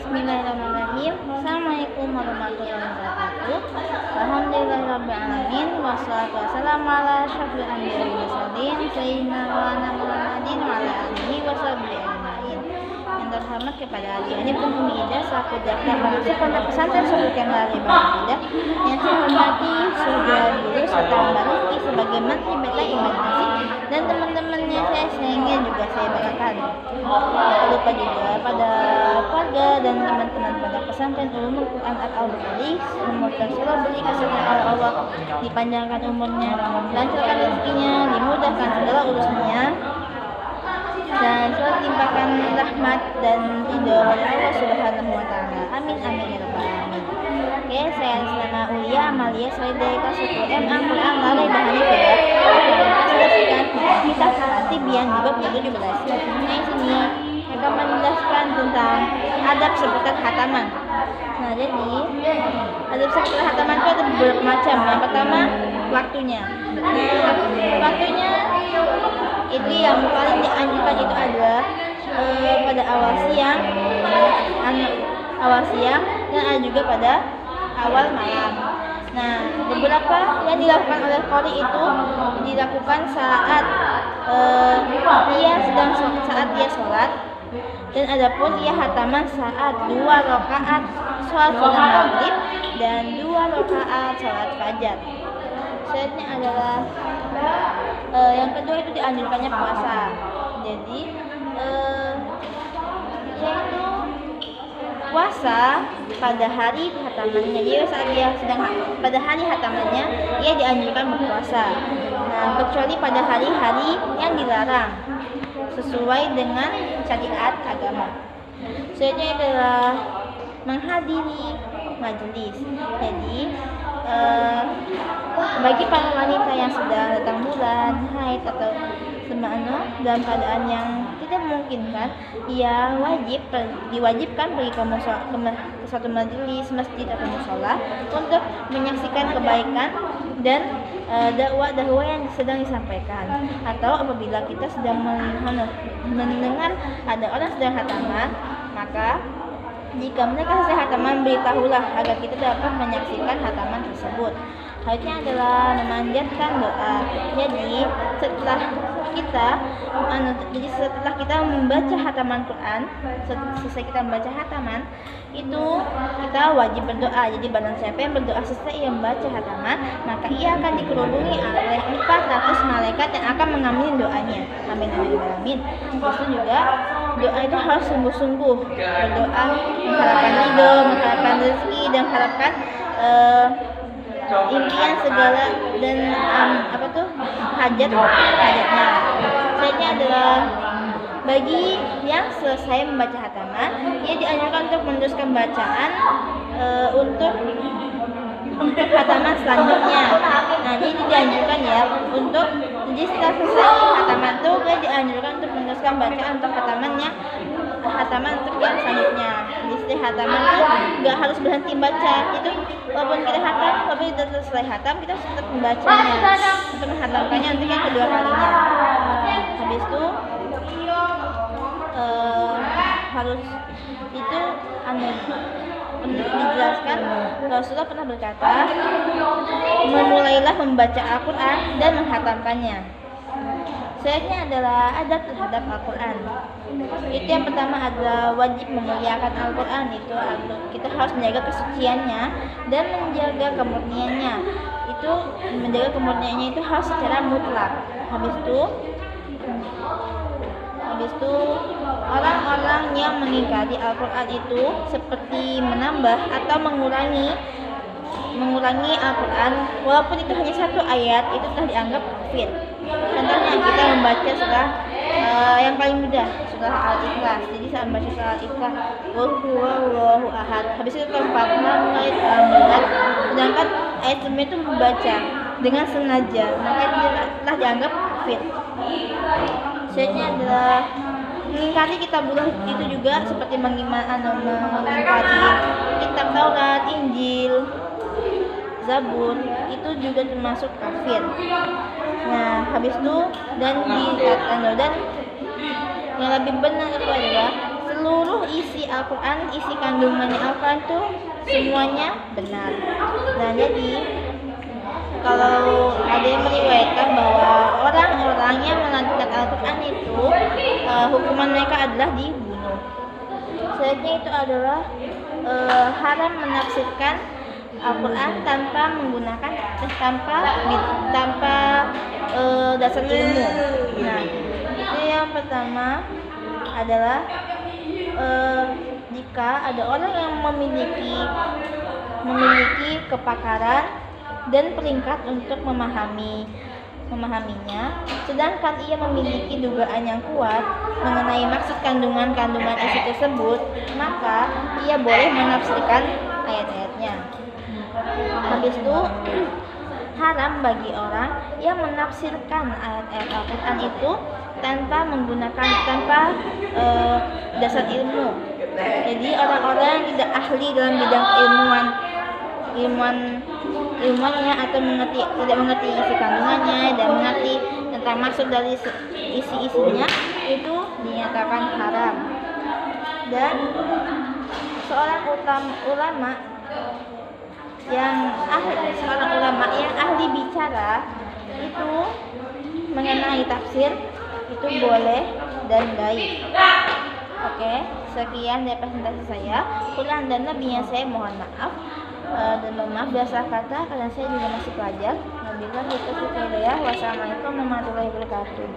Bismillahirrahmanirrahim. Assalamualaikum warahmatullahi wabarakatuh. Alhamdulillahirrahmanirrahim. Wassalatu wassalamu ala asyrofil anbiya'i wal mursalin sayyidina Muhammadin wa ala alihi washabihi ajmain. Yang terhormat kepada adik-adik penghuni Ida selaku jaksa pengasuh pondok pesantren Sultan Ida yang saya hormati Surga Guru serta Mbak Rizky sebagai Menteri Beta Imajinasi dan teman-temannya saya ingin juga saya banggakan. Tak lupa juga pada keluarga dan teman-teman pada pesantren Ulumul Quran Al-Bukhari, semoga selalu beri kesehatan Allah, dipanjangkan umurnya, lancarkan rezekinya, dimudahkan segala urusannya, dan selalu dilimpahkan rahmat dan ridho oleh Allah Subhanahu wa taala. Amin amin ya rabbal alamin. Oke, saya Aslana Ulia Amalia dari kelas 10 MA Quran Lalai Bahani Fida akan menjelaskan kitab Tibian di bab 17. Di sini akan menjelaskan tentang adab seputar khataman. Nah, jadi adab seputar khataman itu ada beberapa macam. Yang pertama, waktunya. Nah, waktunya itu yang paling dianjurkan itu adalah pada awal siang dan ada juga pada awal malam. Nah, beberapa yang dilakukan oleh qori itu dilakukan saat dia sholat, dan adapun ia khataman saat 2 rakaat sholat sunnah maghrib dan 2 rakaat sholat fajar. Selanjutnya adalah yang kedua itu dianjurkannya puasa. Jadi yaitu puasa pada hari khatamannya. Jadi saat dia sedang pada hari khatamannya, ia dianjurkan berpuasa. Nah, kecuali pada hari-hari yang dilarang sesuai dengan syariat agama. Selanjutnya adalah menghadiri majelis. Jadi bagi para wanita yang sedang datang bulan, haid atau dalam keadaan yang tidak memungkinkan, ia diwajibkan pergi ke suatu majelis, masjid atau musola untuk menyaksikan kebaikan dan dakwah yang sedang disampaikan. Atau apabila kita sedang mendengar ada orang sedang khataman, maka jika mereka selesai khataman, beritahulah agar kita dapat menyaksikan khataman tersebut. Selanjutnya adalah memanjatkan doa. Jadi setelah kita membaca khataman Quran, selesai kita membaca khataman, itu kita wajib berdoa. Jadi barang siapa yang berdoa selesai ia membaca khataman, maka ia akan dikerudungi oleh 400 malaikat yang akan mengamin doanya. Amin amin amin. Terus juga doa itu harus sungguh-sungguh berdoa, mengharapkan ridho, mengharapkan rezeki, dan mengharapkan impian segala dan hajatnya. Selanjutnya adalah bagi yang selesai membaca khataman, ia dianjurkan untuk meneruskan bacaan untuk khataman selanjutnya. Nah, jadi dianjurkan ya untuk setelah selesai khataman itu dia dianjurkan untuk meneruskan bacaan untuk khataman untuk yang selanjutnya. Di setiap khataman itu nggak harus berhenti baca. Itu walaupun kita selesai khatam, kita tetap membacanya untuk menghatamkannya untuk yang kedua kalinya. Habis itu harus itu dijelaskan, Rasulullah pernah berkata, memulailah membaca Al-Quran dan menghatamkannya. Selanjutnya adalah adab terhadap Al-Quran. Itu yang pertama adalah wajib memuliakan Al-Quran. Itu kita harus menjaga kesuciannya dan menjaga kemurniannya. Itu menjaga kemurniannya itu harus secara mutlak. Habis itu orang-orang yang mengingkari Al-Quran itu seperti menambah atau mengurangi Al-Quran walaupun itu hanya 1 ayat, itu telah dianggap kafir. Contohnya kita membaca surah yang paling mudah, surah Al-Ikhlas. Jadi saat membaca surah Al-Ikhlas, Qul huwallahu ahad, habis itu keempat mulai berat, sedangkan ayat sebelumnya itu membaca dengan sengaja, maka itu telah dianggap kafir. Selanjutnya adalah mengingkari kitabullah, itu juga seperti mengingkari kitab Taurat, Injil, Zabur, itu juga termasuk kafir. Nah, habis itu dan yang lebih benar itu adalah seluruh isi Al-Quran, isi kandungannya Al-Quran tuh semuanya benar. Nah, jadi kalau ada yang meriwayatkan bahwa orang-orang yang melanjutkan Al-Quran itu hukuman mereka adalah dibunuh. Selanjutnya itu adalah haram menafsirkan Al-Quran tanpa menggunakan tanpa dasar ilmu. Nah, itu yang pertama adalah jika ada orang yang memiliki kepakaran dan peringkat untuk memahaminya, sedangkan ia memiliki dugaan yang kuat mengenai maksud kandungan isi tersebut, maka ia boleh menafsirkan ayat-ayatnya. Habis itu haram bagi orang yang menafsirkan ayat-ayat Al-Quran itu tanpa dasar ilmu. Jadi orang-orang yang tidak ahli dalam bidang ilmuannya atau tidak mengerti isi kandungannya dan mengerti tentang maksud dari isi-isinya itu dinyatakan haram. Dan seorang ulama yang ahli bicara itu mengenai tafsir itu boleh dan baik. Oke, sekian dari presentasi saya. Quran dan Nabinya saya mohon maaf dan maaf biasa kata karena saya juga masih pelajar. Wabillahi taufiq wal hidayah. Wassalamualaikum warahmatullahi wabarakatuh.